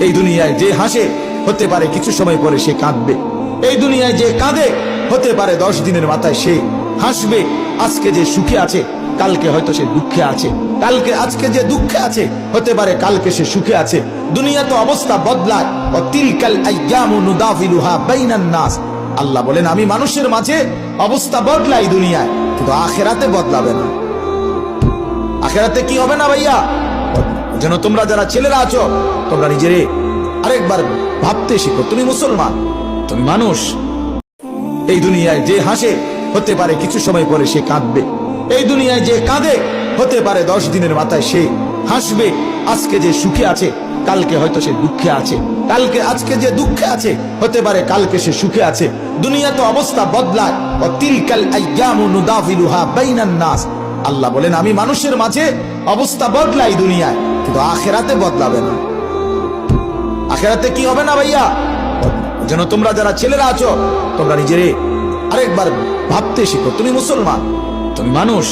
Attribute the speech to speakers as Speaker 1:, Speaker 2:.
Speaker 1: এই দুনিয়ায় যে হাসে হতে পারে কিছু সময় পরে সে কাঁদবে। এই দুনিয়ায় যে কাঁদে হতে পারে 10 দিনের মাথায় সে হাসবে। আজকে যে সুখে আছে কালকে হয়তো সে দুঃখে আছে, আজকে যে দুঃখে আছে হতে পারে কালকে সে সুখে আছে। দুনিয়া তো অবস্থা বদলায়। ও তিলকাল আইয়ামু নুদাফিলুহা বাইনান নাস। আল্লাহ বলেন আমি মানুষের মাঝে অবস্থা বদলাই দুনিয়ায়, কিন্তু আখিরাতে বদলাবে না। আখিরাতে কি হবে না ভাইয়া? যেন তোমরা যারা ছেলেরা আছো তোমরা নিজেরে আরেকবার ভাবতে শিখো, তুমি মুসলমান, তুমি মানুষ। এই দুনিয়ায় যে হাসে হতে পারে কিছু সময় পরে সে কাঁদবে। এই দুনিয়ায় যে কাঁদে হতে পারে 10 দিনের মাথায় সে হাসবে। আজকে যে সুখে আছে কালকে হয়তো সে দুঃখে আছে, আজকে যে দুঃখে আছে হতে পারে কালকে সে সুখে আছে। দুনিয়া তো অবস্থা বদলায়। ও তিলকাল আইয়ামু নুদাফিলুহা বাইনান নাস। আল্লাহ বলেন আমি মানুষের মাঝে অবস্থা বদলাই দুনিয়ায়, কিন্তু আখিরাতে বদলাবে না। আখিরাতে কি হবে না ভাইয়া? যেন তোমরা যারা ছেলেরা আছো তোমরা নিজেরে আরেকবার ভাবতে শিখো, তুমি মুসলমান, তুমি মানুষ।